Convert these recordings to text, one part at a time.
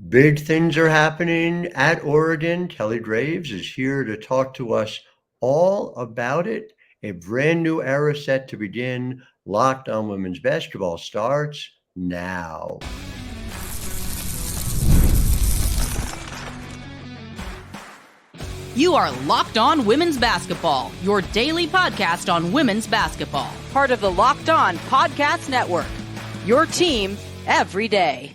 Big things are happening at Oregon. Kelly Graves is here to talk to us all about it. A brand new era set to begin. Locked on Women's Basketball starts now. You are Locked On Women's Basketball, your daily podcast on women's basketball. Part of the Locked On Podcast Network, your team every day.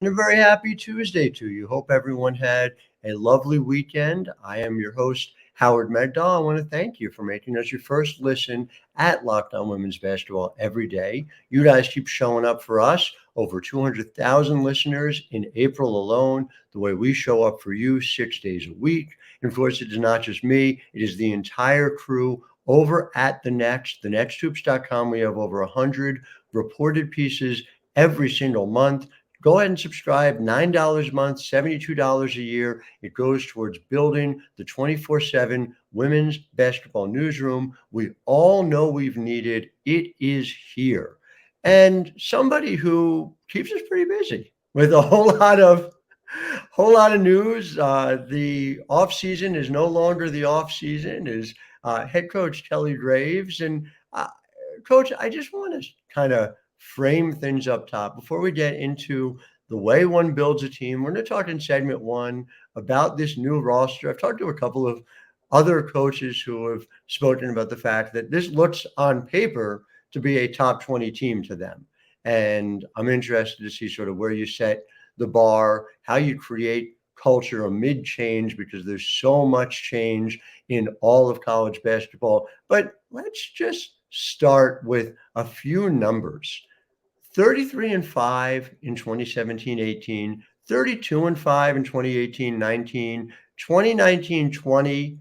And a very happy Tuesday to you. Hope everyone had a lovely weekend. I am your host, Howard Megdal. I want to thank you for making us your first listen at Locked On Women's Basketball every day. You guys keep showing up for us. Over 200,000 listeners in April alone. The way we show up for you 6 days a week. And of course, it is not just me. It is the entire crew over at thenexthoops.com. We have over 100 reported pieces every single month. Go ahead and subscribe, $9 a month, $72 a year. It goes towards building the 24/7 women's basketball newsroom we all know we've needed. It is here. And somebody who keeps us pretty busy with a whole lot of news. The off season is no longer the off season. Is head coach Kelly Graves. And Coach, I just want to kind of frame things up top before we get into the way one builds a team. We're going to talk in segment one about this new roster. I've talked to a couple of other coaches who have spoken about the fact that this looks on paper to be a top 20 team to them. And I'm interested to see sort of where you set the bar, how you create culture amid change, because there's so much change in all of college basketball. But let's just start with a few numbers. 33-5 in 2017-18, 32-5 in 2018-19, 2019-20.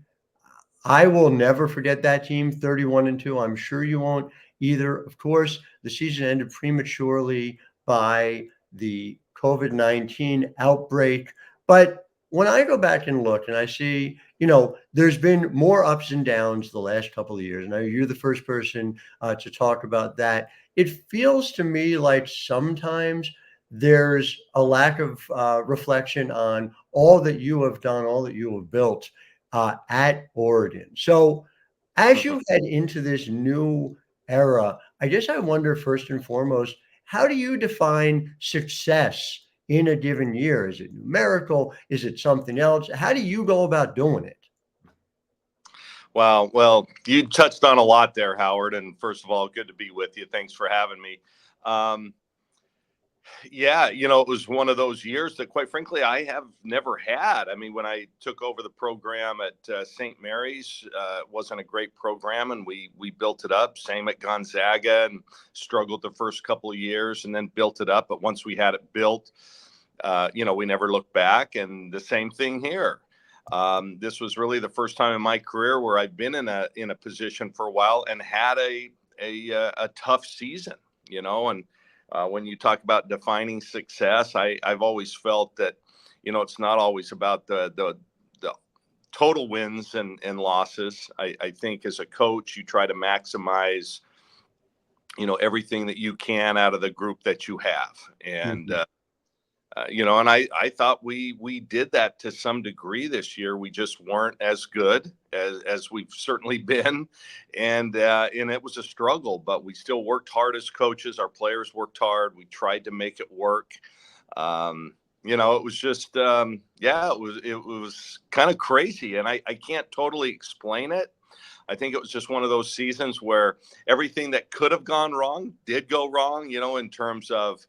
I will never forget that team, 31-2. I'm sure you won't either. Of course, the season ended prematurely by the COVID-19 outbreak. But when I go back and look and I see, there's been more ups and downs the last couple of years. And I know you're the first person to talk about that. It feels to me like sometimes there's a lack of reflection on all that you have done, all that you have built at Oregon. So as you head into this new era, I guess I wonder first and foremost, how do you define success in a given year? Is it numerical? Is it something else? How do you go about doing it? Wow. Well, you touched on a lot there, Howard. And first of all, good to be with you. Thanks for having me. Yeah, it was one of those years that, quite frankly, I have never had. I mean, when I took over the program at St. Mary's, it wasn't a great program, and we built it up. Same at Gonzaga, and struggled the first couple of years, and then built it up. But once we had it built, we never looked back. And the same thing here. This was really the first time in my career where I've been in a position for a while and had a tough season, and when you talk about defining success, I've always felt that, it's not always about the total wins and losses. I think as a coach, you try to maximize, everything that you can out of the group that you have. And, and I thought we did that to some degree this year. We just weren't as good as we've certainly been. And it was a struggle, but we still worked hard as coaches. Our players worked hard. We tried to make it work. It was just, it was kind of crazy. And I can't totally explain it. I think it was just one of those seasons where everything that could have gone wrong did go wrong, in terms of,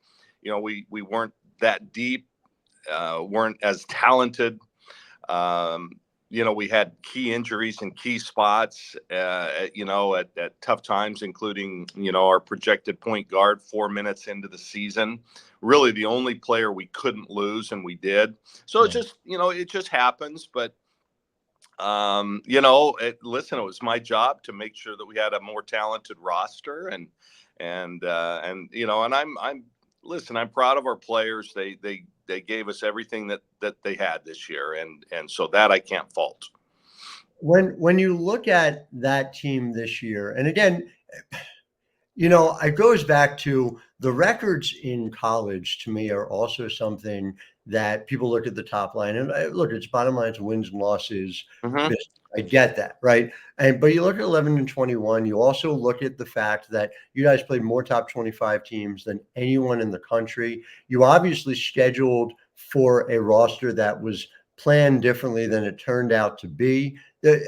we weren't that deep, weren't as talented. We had key injuries in key spots, at tough times, including, our projected point guard 4 minutes into the season, really the only player we couldn't lose, and we did. So it just happens. But, listen, it was my job to make sure that we had a more talented roster, and I'm proud of our players. They gave us everything that they had this year, and so that I can't fault. When you look at that team this year, and again, it goes back to the records in college to me are also something that people look at the top line and look, it's bottom line, it's wins and losses. Mhm. I get that, right? But you look at 11 and 21, you also look at the fact that you guys played more top 25 teams than anyone in the country. You obviously scheduled for a roster that was planned differently than it turned out to be.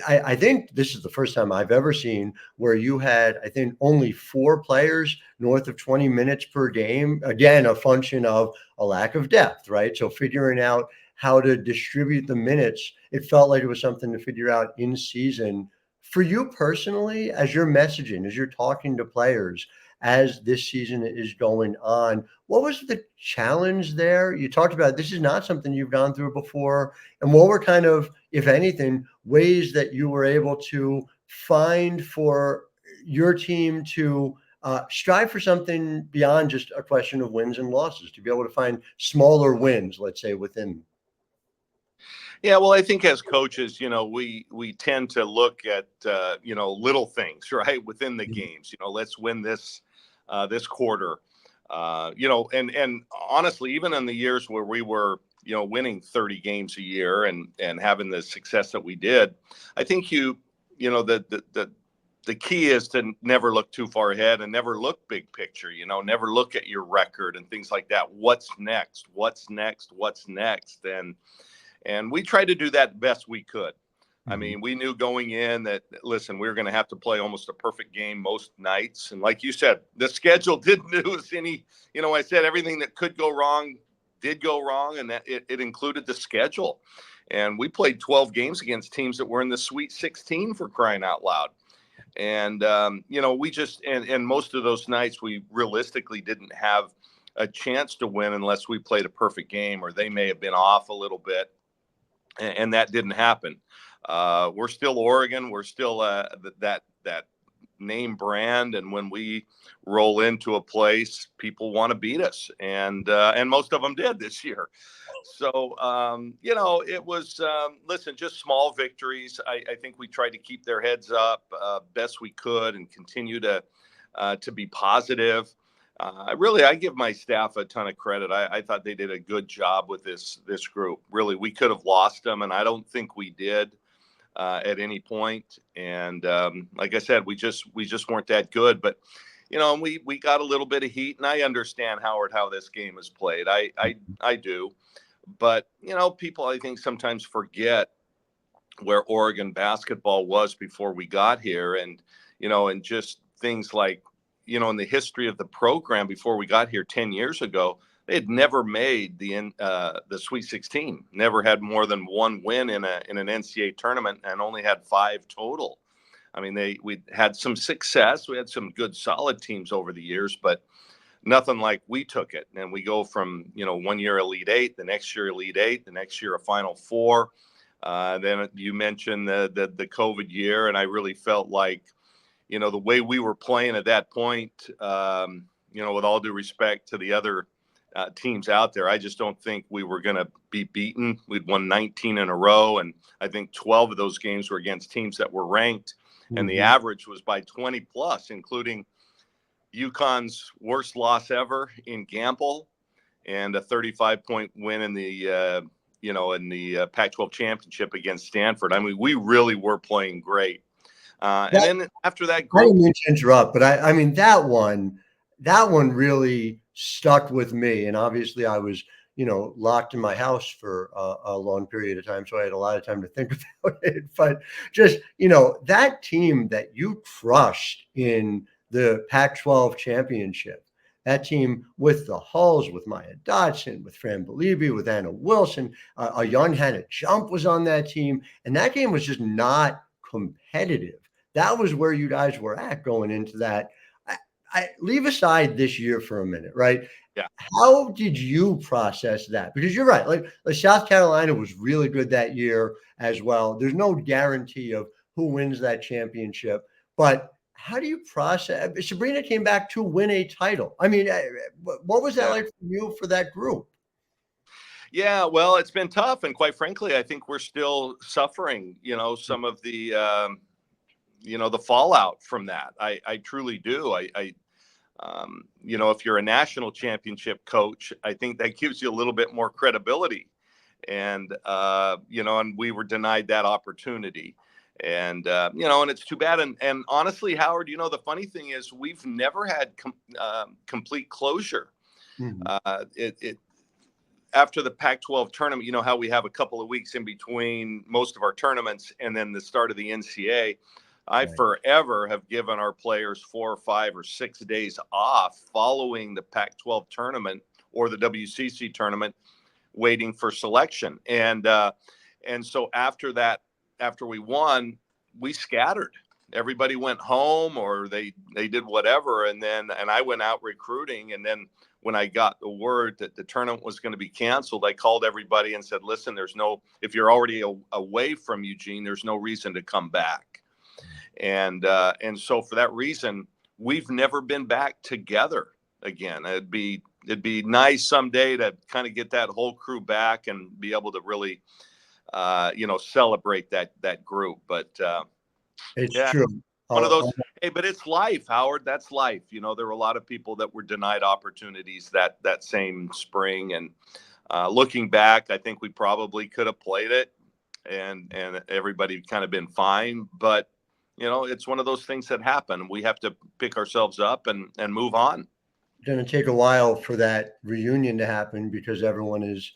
I think this is the first time I've ever seen where you had, I think, only 4 players north of 20 minutes per game. Again, a function of a lack of depth, right? So figuring out how to distribute the minutes, it felt like it was something to figure out in season. For you personally, as you're messaging, as you're talking to players, as this season is going on, what was the challenge there? You talked about this is not something you've gone through before. And what were kind of, if anything, ways that you were able to find for your team to strive for something beyond just a question of wins and losses, to be able to find smaller wins, let's say, within? Yeah, well, I think as coaches, we tend to look at little things, right, within the games. Let's win this quarter. And honestly, even in the years where we were winning 30 games a year and having the success that we did, I think the key is to never look too far ahead and never look big picture. Never look at your record and things like that. What's next? What's next? What's next? And we tried to do that best we could. I mean, we knew going in that, listen, we were going to have to play almost a perfect game most nights. And like you said, the schedule didn't do us any, I said everything that could go wrong did go wrong, and that it included the schedule. And we played 12 games against teams that were in the Sweet 16, for crying out loud. And, we just, and most of those nights we realistically didn't have a chance to win unless we played a perfect game, or they may have been off a little bit. And that didn't happen. We're still Oregon. We're still that name brand. And when we roll into a place, people want to beat us. And most of them did this year. So, it was, listen, just small victories. I think we tried to keep their heads up best we could and continue to be positive. I give my staff a ton of credit. I thought they did a good job with this group. Really, we could have lost them, and I don't think we did at any point. And like I said, we just weren't that good. But we got a little bit of heat, and I understand, Howard, how this game is played. I do. But people, I think, sometimes forget where Oregon basketball was before we got here, and and just things like, in the history of the program before we got here 10 years ago, they had never made the Sweet 16, never had more than one win in an NCAA tournament, and only had 5 total. I mean, we had some success. We had some good, solid teams over the years, but nothing like we took it. And we go from, 1 year Elite 8, the next year Elite 8, the next year a Final Four. Then you mentioned the COVID year, and I really felt like, the way we were playing at that point, with all due respect to the other teams out there, I just don't think we were going to be beaten. We'd won 19 in a row, and I think 12 of those games were against teams that were ranked, and the average was by 20 plus, including UConn's worst loss ever in Gamble and a 35-point win in the Pac-12 championship against Stanford. I mean, we really were playing great. And then after that group, I didn't mean to interrupt, but I mean, that one really stuck with me. And obviously I was, locked in my house for a long period of time. So I had a lot of time to think about it. But just, that team that you crushed in the Pac-12 championship, that team with the Hulls, with Maya Dodson, with Fran Belibi, with Anna Wilson, a young Hannah Jump was on that team. And that game was just not competitive. That was where you guys were at going into that. I leave aside this year for a minute, right? Yeah. How did you process that? Because you're right. Like South Carolina was really good that year as well. There's no guarantee of who wins that championship, but how do you process? Sabrina came back to win a title. I mean, what was that like for you, for that group? Yeah, well, it's been tough. And quite frankly, I think we're still suffering, some of the fallout from that. I truly do. If you're a national championship coach, I think that gives you a little bit more credibility. And, and we were denied that opportunity. And, and it's too bad. And honestly, Howard, the funny thing is we've never had complete closure. Mm-hmm. After the Pac-12 tournament, you know how we have a couple of weeks in between most of our tournaments and then the start of the NCAA. I forever have given our players 4 or 5 or 6 days off following the Pac-12 tournament or the WCC tournament, waiting for selection. And so after we won, we scattered. Everybody went home or they did whatever. And I went out recruiting. And then when I got the word that the tournament was going to be canceled, I called everybody and said, listen, if you're already away from Eugene, there's no reason to come back. And so for that reason, we've never been back together again. It'd be nice someday to kind of get that whole crew back and be able to really, celebrate that group. But it's true. One of those. Hey, but it's life, Howard. That's life. There were a lot of people that were denied opportunities that same spring. And looking back, I think we probably could have played it, and everybody kind of been fine. But it's one of those things that happen. We have to pick ourselves up and move on. Going to take a while for that reunion to happen because everyone is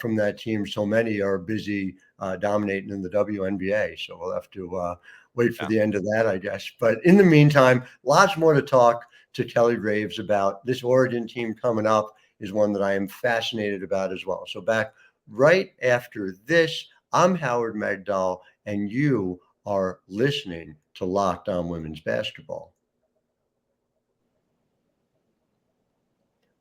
from that team. So many are busy dominating in the WNBA. So we'll have to wait for the end of that, I guess. But in the meantime, lots more to talk to Kelly Graves about. This Oregon team coming up is one that I am fascinated about as well. So back right after this, I'm Howard Megdal, and you are listening to Locked On Women's Basketball.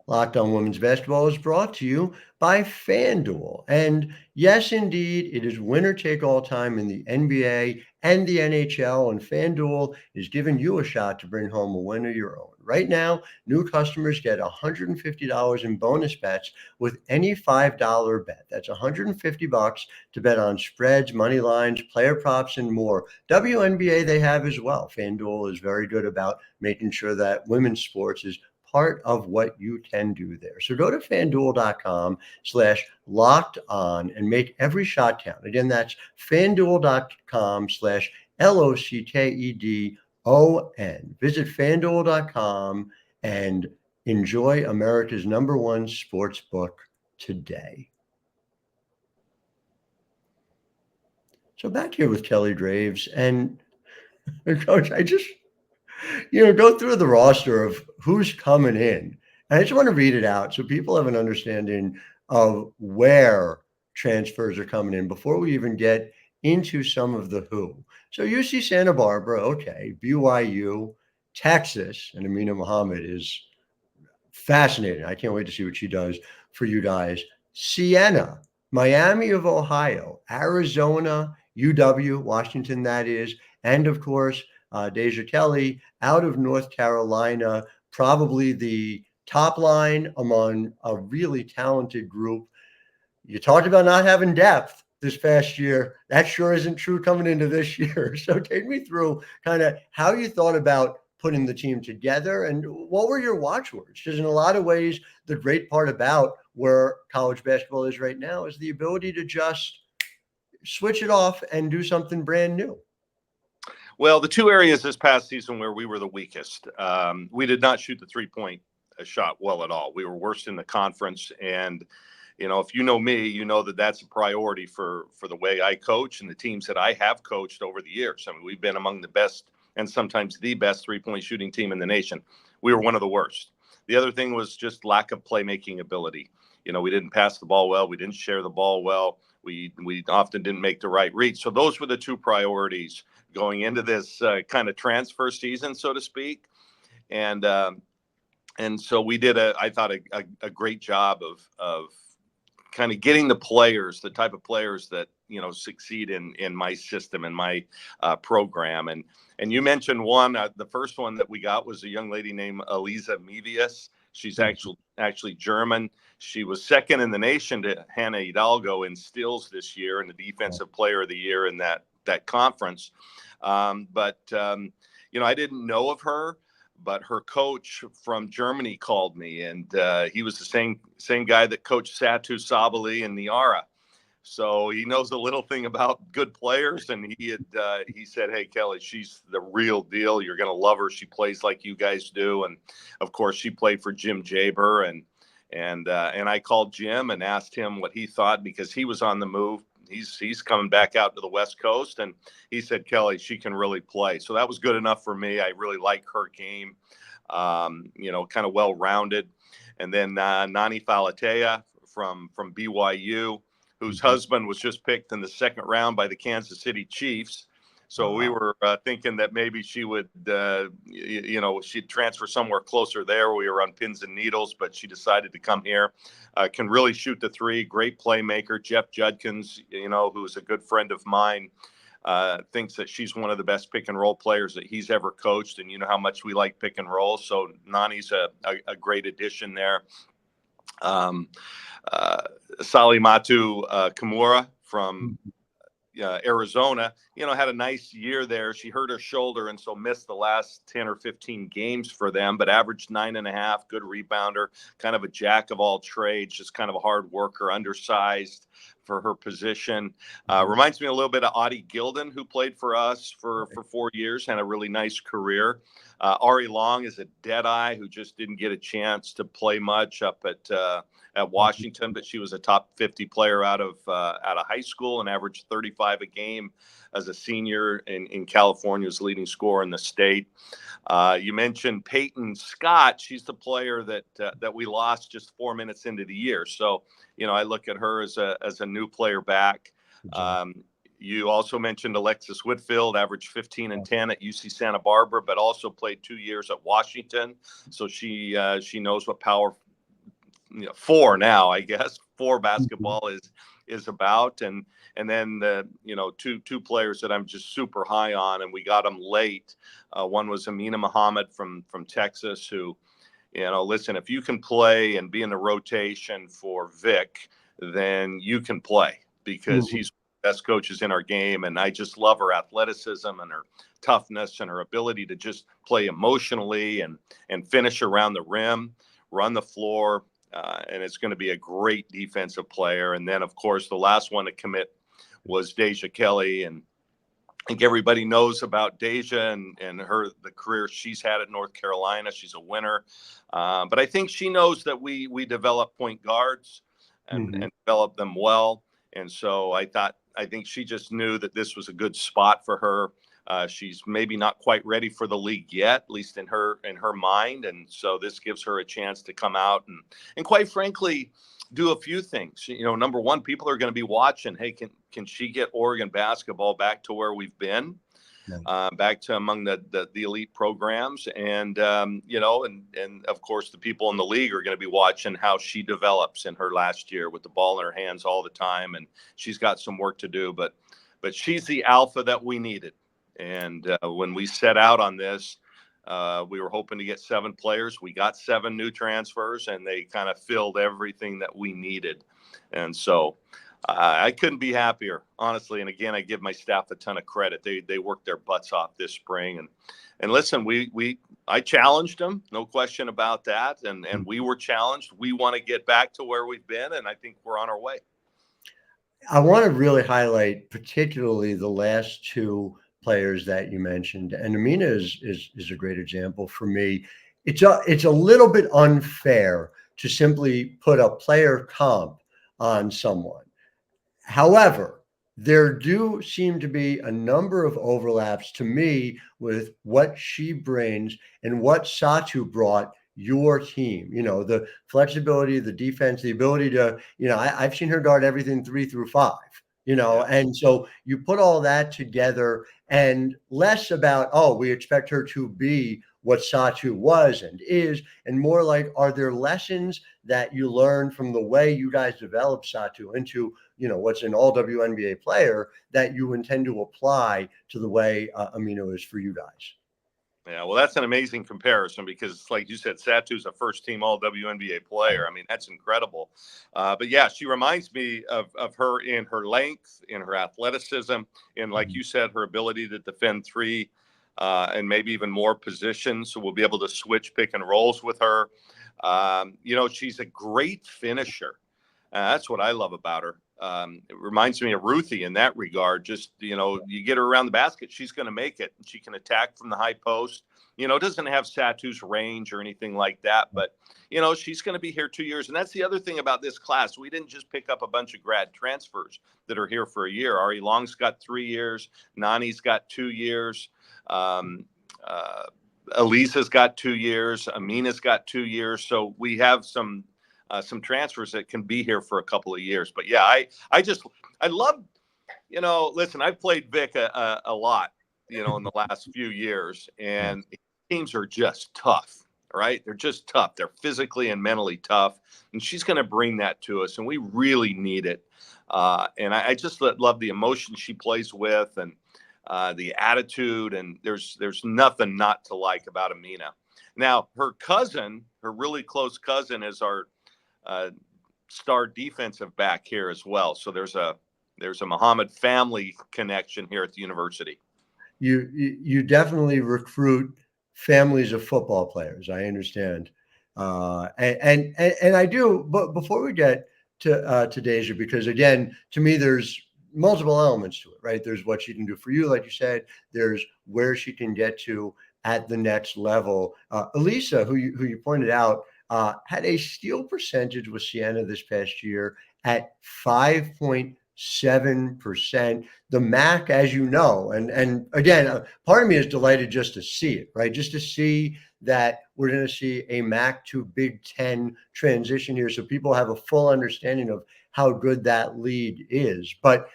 Locked On Women's Basketball is brought to you by FanDuel. And yes, indeed, it is winner take all time in the NBA and the NHL. And FanDuel is giving you a shot to bring home a win of your own. Right now, new customers get $150 in bonus bets with any $5 bet. That's $150 to bet on spreads, money lines, player props, and more. WNBA they have as well. FanDuel is very good about making sure that women's sports is part of what you can do there. So go to FanDuel.com/locked on and make every shot count. Again, that's FanDuel.com/LOCKEDON. Visit FanDuel.com and enjoy America's #1 sports book today. So back here with Kelly Graves, and Coach, I just go through the roster of who's coming in. And I just want to read it out so people have an understanding of where transfers are coming in before we even get into some of the who. So UC Santa Barbara, okay, BYU, Texas, and Aminu Mohammed is fascinating. I can't wait to see what she does for you guys. Siena, Miami of Ohio, Arizona, UW, Washington, that is, and of course, Deja Kelly out of North Carolina, probably the top line among a really talented group. You talked about not having depth this past year. That sure isn't true coming into this year. So take me through kind of how you thought about putting the team together and what were your watchwords? Because in a lot of ways, the great part about where college basketball is right now is the ability to just switch it off and do something brand new. Well, the two areas this past season where we were the weakest, we did not shoot the three-point shot well at all. We were worst in the conference. And, if you know me, you know that that's a priority for the way I coach and the teams that I have coached over the years. I mean, we've been among the best and sometimes the best three-point shooting team in the nation. We were one of the worst. The other thing was just lack of playmaking ability. We didn't pass the ball well. We didn't share the ball well. We often didn't make the right read. So those were the two priorities going into this kind of transfer season, so to speak. And so we did I thought a great job of kind of getting the players, the type of players that, succeed in my system and my program. And you mentioned one, the first one that we got was a young lady named Eliza Mevius. She's actually German. She was second in the nation to Hannah Hidalgo in steals this year and the defensive player of the year in that conference. But I didn't know of her. but her coach from Germany called me, and he was the same guy that coached Satu Sabali and Niara. So he knows a little thing about good players, and he said, "Hey, Kelly, she's the real deal. You're going to love her. She plays like you guys do." And of course, she played for Jim Jaber, and I called Jim and asked him what he thought, because he was on the move. He's coming back out to the West Coast, and he said, "Kelly, she can really play." So that was good enough for me. I really like her game, kind of well-rounded. And then Nani Falatea from BYU, whose husband was just picked in the second round by the Kansas City Chiefs. So we were thinking that maybe she would, she'd transfer somewhere closer there. We were on pins and needles, but she decided to come here. Can really shoot the three. Great playmaker. Jeff Judkins, who's a good friend of mine, thinks that she's one of the best pick and roll players that he's ever coached. And you know how much we like pick and roll. So Nani's a great addition there. Salimatu Kimura from Arizona, had a nice year there. She hurt her shoulder and so missed the last 10 or 15 games for them, but averaged 9.5, good rebounder, kind of a jack of all trades, just kind of a hard worker, undersized for her position. Reminds me a little bit of Audie Gilden, who played for us for 4 years, had a really nice career. Ari Long is a deadeye who just didn't get a chance to play much up at Washington, but she was a top 50 player out of high school and averaged 35 a game as a senior in California's leading scorer in the state. You mentioned Peyton Scott. She's the player that we lost just 4 minutes into the year. So, I look at her as a new player back. You also mentioned Alexis Whitfield, averaged 15 and 10 at UC Santa Barbara, but also played 2 years at Washington. So she knows what power four now, I guess, four basketball is about. And then the two players that I'm just super high on, and we got them late. One was Aminu Muhammad from Texas, who, listen, if you can play and be in the rotation for Vic, then you can play, because he's the best coaches in our game. And I just love her athleticism and her toughness and her ability to just play emotionally and finish around the rim, run the floor. And it's going to be a great defensive player. And then, of course, the last one to commit was Deja Kelly. And I think everybody knows about Deja and the career she's had at North Carolina. She's a winner. But I think she knows that we develop point guards and develop them well. And so I think she just knew that this was a good spot for her. She's maybe not quite ready for the league yet, at least in her mind. And so this gives her a chance to come out and quite frankly, do a few things. Number one, people are going to be watching. Hey, can she get Oregon basketball back to where we've been, back to among the elite programs? And, and of course, the people in the league are going to be watching how she develops in her last year with the ball in her hands all the time. And she's got some work to do, but she's the alpha that we needed. And when we set out on this, we were hoping to get 7 players. We got 7 new transfers, and they kind of filled everything that we needed. And so I couldn't be happier, honestly. And again, I give my staff a ton of credit. They worked their butts off this spring. And listen, I challenged them, no question about that. And we were challenged. We want to get back to where we've been, and I think we're on our way. I want to really highlight particularly the last 2 players that you mentioned, and Amina is a great example for me. It's a little bit unfair to simply put a player comp on someone. However, there do seem to be a number of overlaps to me with what she brings and what Satu brought your team. The flexibility, the defense, the ability to, I've seen her guard everything 3 through 5. And so you put all that together, and less about, we expect her to be what Satu was and is, and more like, are there lessons that you learned from the way you guys developed Satu into, what's an all WNBA player that you intend to apply to the way Aminu is for you guys? Yeah, well, that's an amazing comparison because, like you said, Satu's a first-team All-WNBA player. I mean, that's incredible. But, yeah, she reminds me of her in her length, in her athleticism, and, like you said, her ability to defend 3. and maybe even more positions. So we'll be able to switch pick and rolls with her. She's a great finisher. That's what I love about her. It reminds me of Ruthie in that regard. Just, you get her around the basket, she's going to make it. She can attack from the high post. Doesn't have Satu's range or anything like that, but, she's going to be here 2 years. And that's the other thing about this class. We didn't just pick up a bunch of grad transfers that are here for a year. Ari Long's got 3 years. Nani's got 2 years. Elisa's got 2 years. Amina's got 2 years. So we have some transfers that can be here for a couple of years. But yeah, I love, listen, I've played Vic a lot, in the last few years, and teams are just tough, right? They're just tough. They're physically and mentally tough, and she's going to bring that to us, and we really need it. And I just love the emotion she plays with, and the attitude, and there's nothing not to like about Amina. Now, her really close cousin, is our star defensive back here as well. So there's a Muhammad family connection here at the university. You definitely recruit families of football players. I understand, and I do. But before we get to Deja, because again, to me, there's multiple elements to it, right? There's what she can do for you, like you said. There's where she can get to at the next level. Elisa, who you pointed out, had a steal percentage with Siena this past year at 5.7%. The MAC, as you know, and again, part of me is delighted just to see it, right? Just to see that we're going to see a MAC to Big Ten transition here, so people have a full understanding of how good that league is. But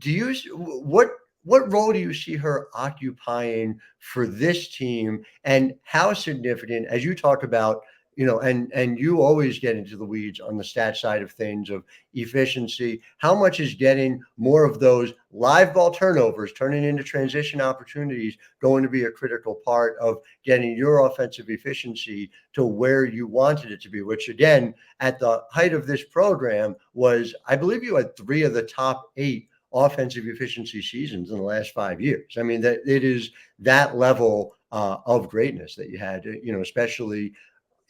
what role do you see her occupying for this team, and how significant, as you talk about, and you always get into the weeds on the stat side of things of efficiency, how much is getting more of those live ball turnovers turning into transition opportunities going to be a critical part of getting your offensive efficiency to where you wanted it to be, which again, at the height of this program was, I believe you had 3 of the top 8 offensive efficiency seasons in the last 5 years. I mean, that it is that level of greatness that you had, especially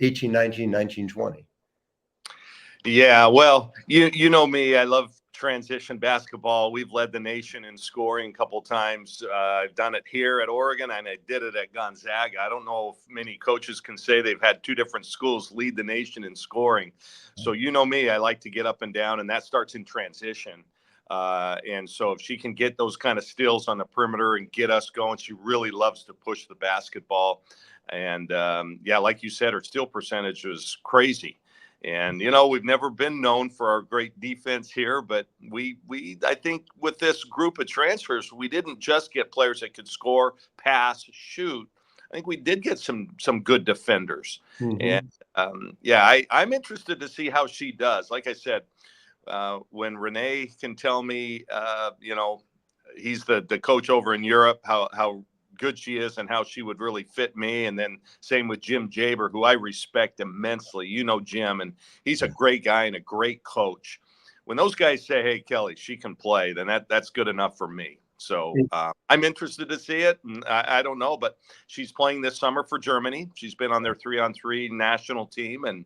18, 19, 19, 20. Yeah, well, you know me. I love transition basketball. We've led the nation in scoring a couple times. I've done it here at Oregon, and I did it at Gonzaga. I don't know if many coaches can say they've had 2 different schools lead the nation in scoring. So you know me, I like to get up and down, and that starts in transition. And so if she can get those kind of steals on the perimeter and get us going, she really loves to push the basketball. And like you said, her steal percentage was crazy. And, we've never been known for our great defense here, but I think with this group of transfers, we didn't just get players that could score, pass, shoot. I think we did get some good defenders. Mm-hmm. And I'm interested to see how she does. Like I said, when Renee can tell me, he's the coach over in Europe, how good she is and how she would really fit me. And then same with Jim Jaber, who I respect immensely. Jim, and he's a great guy and a great coach. When those guys say, hey, Kelly, she can play, then that's good enough for me. So I'm interested to see it. And I don't know, but she's playing this summer for Germany. She's been on their 3-on-3 national team, and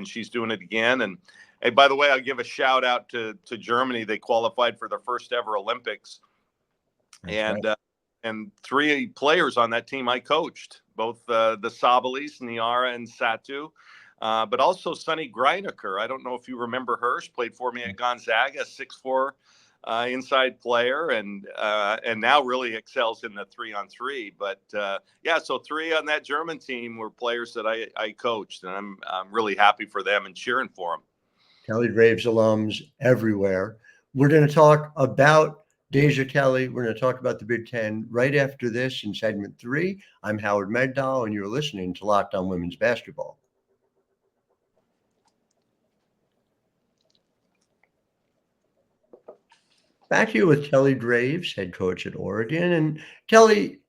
she's doing it again. And hey, by the way, I'll give a shout out to Germany. They qualified for their first ever Olympics. And 3 players on that team I coached, both the Sabalis, Niara, and Satu, but also Sunny Greinecker. I don't know if you remember her. She played for me at Gonzaga, 6'4" inside player, and now really excels in the 3-on-3. But so 3 on that German team were players that I coached, and I'm really happy for them and cheering for them. Kelly Graves alums everywhere. We're going to talk about Deja Kelly. We're going to talk about the Big Ten right after this in segment 3. I'm Howard Megdal, and you're listening to Locked On Women's Basketball. Back here with Kelly Graves, head coach at Oregon. And Kelly,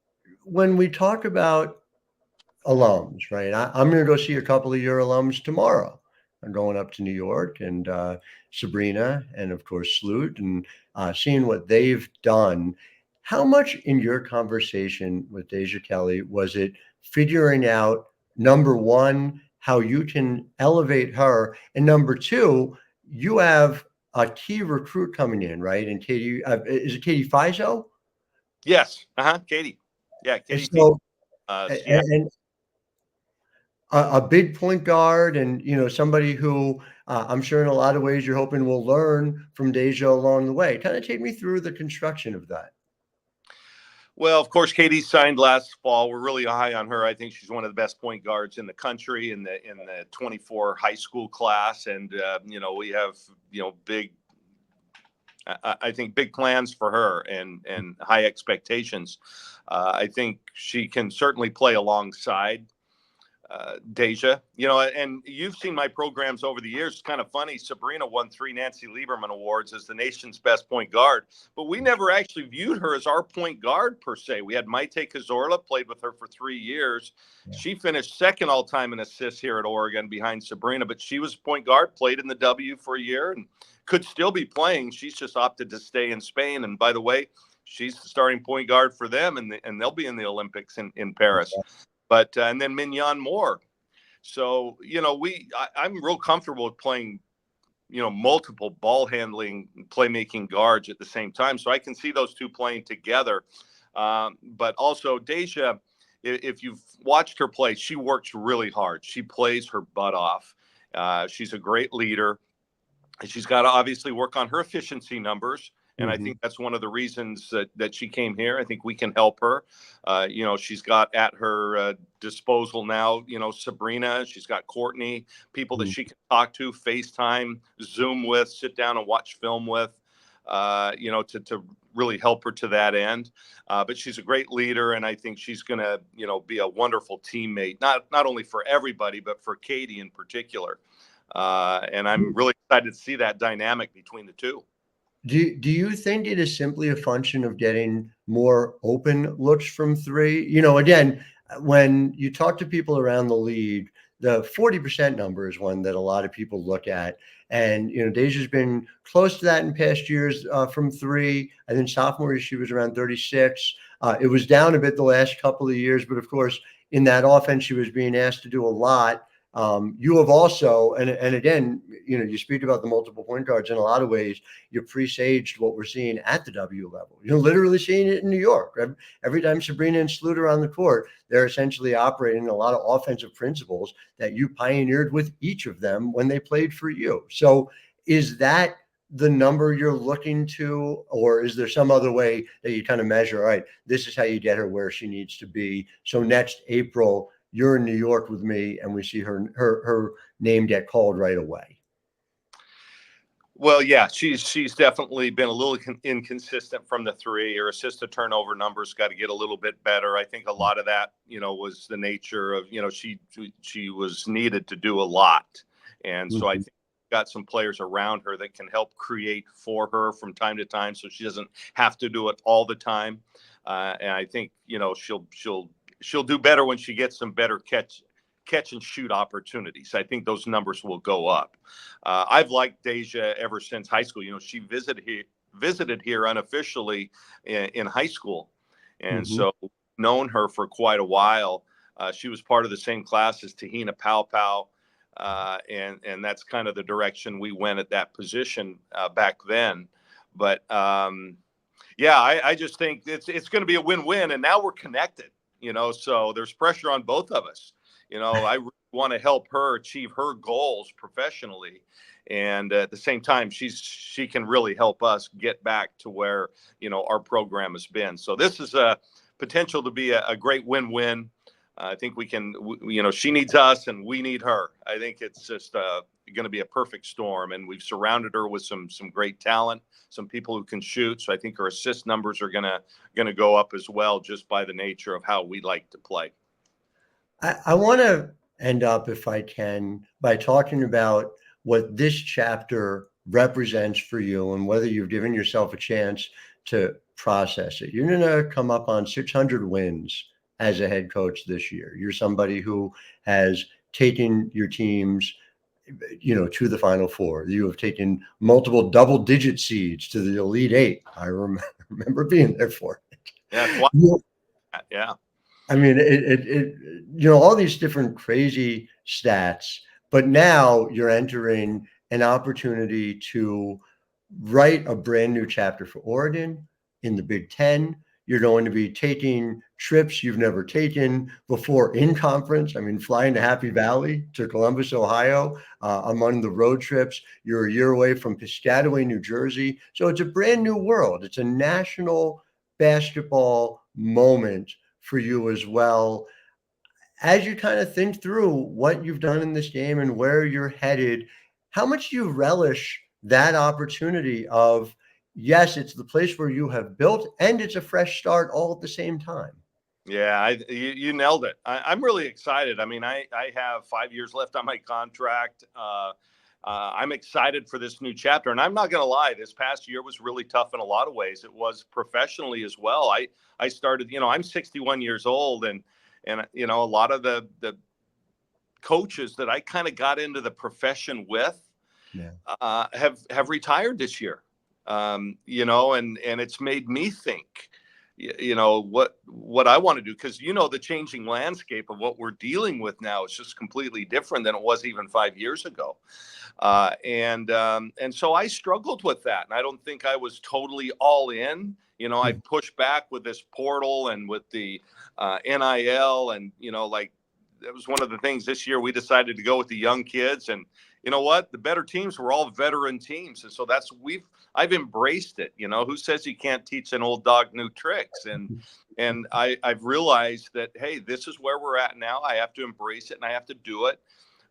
when we talk about alums, right, I'm going to go see a couple of your alums tomorrow. I'm going up to New York, and Sabrina and, of course, Sloot, and seeing what they've done. How much in your conversation with Deja Kelly was it figuring out, number one, how you can elevate her, and number two, you have a key recruit coming in, right? And Katie, is it Katie Fizo? Yes. Katie. Yeah. And Katie. so, Yeah. and a big point guard, and somebody who I'm sure in a lot of ways you're hoping will learn from Deja along the way. Kind of take me through the construction of that. Well, of course, Katie signed last fall. We're really high on her. I think she's one of the best point guards in the country in the 24 high school class, and we have big. I think big plans for her and high expectations. I think she can certainly play alongside Deja, and you've seen my programs over the years. It's kind of funny. Sabrina won 3 Nancy Lieberman Awards as the nation's best point guard, but we never actually viewed her as our point guard per se. We had Maite Cazorla, played with her for 3 years. Yeah. She finished second all time in assists here at Oregon behind Sabrina, but she was point guard, played in the W for a year, and could still be playing. She's just opted to stay in Spain. And by the way, she's the starting point guard for them, and they'll be in the Olympics in Paris. Yeah. But and then Mignon Moore. So, I'm real comfortable with playing, multiple ball handling, playmaking guards at the same time. So I can see those two playing together. But also Deja, if you've watched her play, she works really hard. She plays her butt off. She's a great leader. And she's got to obviously work on her efficiency numbers. And I think that's one of the reasons that she came here. I think we can help her. She's got at her disposal now, Sabrina. She's got Courtney, people that she can talk to, FaceTime, Zoom with, sit down and watch film with, to really help her to that end. But she's a great leader, and I think she's going to, be a wonderful teammate, not only for everybody, but for Katie in particular. And I'm really excited to see that dynamic between the two. Do you think it is simply a function of getting more open looks from three? Again, when you talk to people around the league, the 40% number is one that a lot of people look at. And, Deja's been close to that in past years from three. I think sophomore year she was around 36. It was down a bit the last couple of years, but of course, in that offense, she was being asked to do a lot. You have also, and again, you speak about the multiple point guards in a lot of ways. You presaged what we're seeing at the W level. You're literally seeing it in New York. Every time Sabrina and Sluter are on the court, they're essentially operating a lot of offensive principles that you pioneered with each of them when they played for you. So is that the number you're looking to, or is there some other way that you kind of measure, all right, this is how you get her where she needs to be? So next April, you're in New York with me, and we see her name get called right away. Well, yeah, she's definitely been a little inconsistent from the three. Her assist to turnover numbers got to get a little bit better. I think a lot of that, was the nature of, she was needed to do a lot, and so I think got some players around her that can help create for her from time to time, so she doesn't have to do it all the time. And I think she'll do better when she gets some better catch and shoot opportunities. I think those numbers will go up. I've liked Deja ever since high school. She visited here unofficially in high school, and so known her for quite a while. She was part of the same class as Tahina Pau, and that's kind of the direction we went at that position back then. But I just think it's going to be a win-win, and now we're connected. So there's pressure on both of us. I really want to help her achieve her goals professionally. And at the same time, she can really help us get back to where, our program has been. So this is a potential to be a great win-win. I think we can, she needs us and we need her. I think it's just going to be a perfect storm. And we've surrounded her with some great talent, some people who can shoot. So I think her assist numbers are going to go up as well, just by the nature of how we like to play. I want to end up, if I can, by talking about what this chapter represents for you and whether you've given yourself a chance to process it. You're going to come up on 600 wins as a head coach this year. You're somebody who has taken your teams, to the Final Four. You have taken multiple double-digit seeds to the Elite Eight. I remember being there for it. Yeah. Yeah. I mean, all these different crazy stats, but now you're entering an opportunity to write a brand new chapter for Oregon in the Big Ten. You're going to be taking trips you've never taken before in conference. I mean, flying to Happy Valley to Columbus, Ohio, among the road trips. You're a year away from Piscataway, New Jersey. So it's a brand new world. It's a national basketball moment for you as well. As you kind of think through what you've done in this game and where you're headed, how much do you relish that opportunity of, yes, it's the place where you have built and it's a fresh start all at the same time? Yeah, you nailed it. I'm really excited. I mean, I have 5 years left on my contract. I'm excited for this new chapter. And I'm not going to lie, this past year was really tough in a lot of ways. It was professionally as well. I started, I'm 61 years old, and a lot of the coaches that I kind of got into the profession with have retired this year. And it's made me think, what I want to do, because the changing landscape of what we're dealing with now is just completely different than it was even 5 years ago. And so I struggled with that, and I don't think I was totally all in. I pushed back with this portal and with the NIL, and that was one of the things this year we decided to go with the young kids. And you know what? The better teams were all veteran teams. And so I've embraced it. Who says you can't teach an old dog new tricks? And I've realized that, hey, this is where we're at now. I have to embrace it and I have to do it.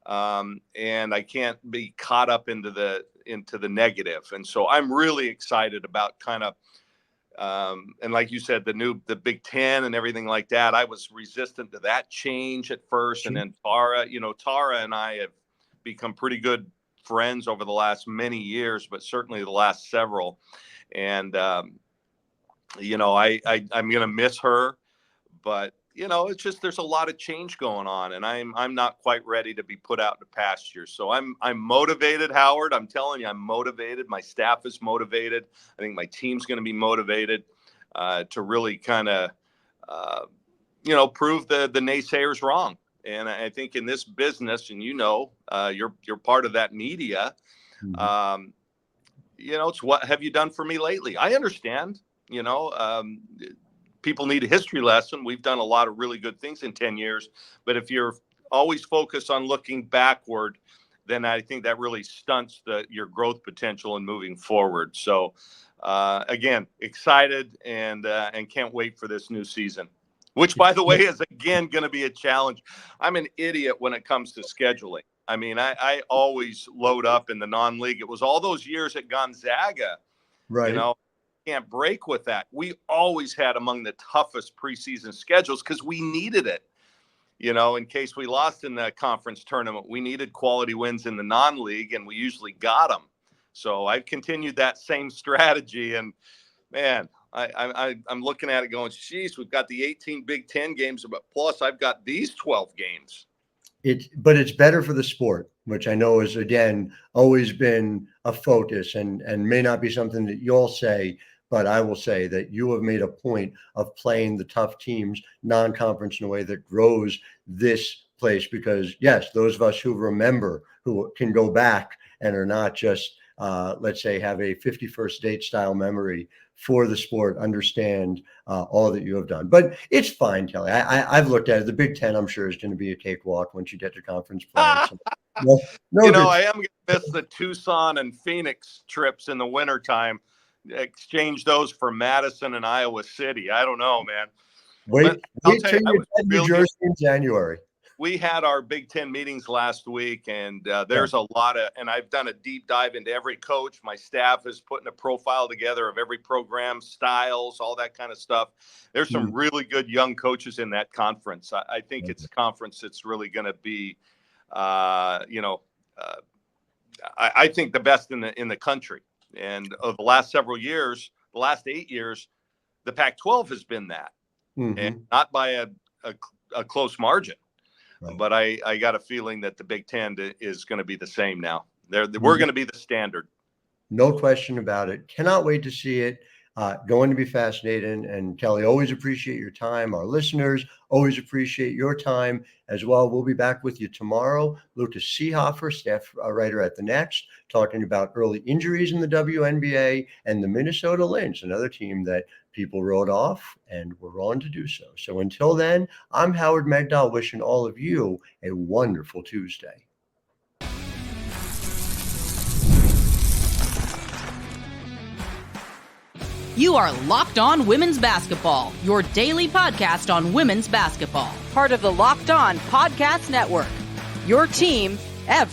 And I can't be caught up into the negative. And so I'm really excited about kind of, and like you said, the Big Ten and everything like that. I was resistant to that change at first. And then Tara and I have become pretty good friends over the last many years, but certainly the last several. And, I'm going to miss her, but it's just, there's a lot of change going on, and I'm not quite ready to be put out to pasture. So I'm motivated, Howard. I'm telling you, I'm motivated. My staff is motivated. I think my team's going to be motivated to really kind of, prove the naysayers wrong. And I think in this business, and you're part of that media, it's what have you done for me lately? I understand, people need a history lesson. We've done a lot of really good things in 10 years, but if you're always focused on looking backward, then I think that really stunts your growth potential in moving forward. So again, excited and can't wait for this new season, which, by the way, is again going to be a challenge. I'm an idiot when it comes to scheduling. I mean, I always load up in the non-league. It was all those years at Gonzaga, Right. Can't break with that. We always had among the toughest preseason schedules because we needed it. In case we lost in the conference tournament, we needed quality wins in the non-league, and we usually got them. So I've continued that same strategy, and man, I'm looking at it going, geez, we've got the 18 Big Ten games, but plus I've got these 12 games. But it's better for the sport, which I know has, again, always been a focus and may not be something that you'll say, but I will say that you have made a point of playing the tough teams, non-conference, in a way that grows this place, because yes, those of us who remember, who can go back and are not just, let's say, have a 51st date style memory for the sport, understand all that you have done. But it's fine, Kelly. I've looked at it. The Big Ten, I'm sure, is going to be a cakewalk once you get to conference play. So, I am going to miss the Tucson and Phoenix trips in the wintertime. Exchange those for Madison and Iowa City. I don't know, man. Wait till you get New Jersey in January. We had our Big Ten meetings last week, and there's a lot of, and I've done a deep dive into every coach. My staff is putting a profile together of every program, styles, all that kind of stuff. There's some really good young coaches in that conference. I think it's a conference that's really going to be, I think the best in the country. And of the last several years, the last 8 years, the Pac-12 has been that, and not by a close margin. Right. But I got a feeling that the Big Ten is going to be the same now. We're going to be the standard. No question about it. Cannot wait to see it. Going to be fascinating. And Kelly, always appreciate your time. Our listeners always appreciate your time as well. We'll be back with you tomorrow. Lucas Seehofer, staff writer at The Next, talking about early injuries in the WNBA and the Minnesota Lynx, another team that people wrote off and were wrong to do so. So until then, I'm Howard Megdal, wishing all of you a wonderful Tuesday. You are Locked On Women's Basketball, your daily podcast on women's basketball. Part of the Locked On Podcast Network. Your team every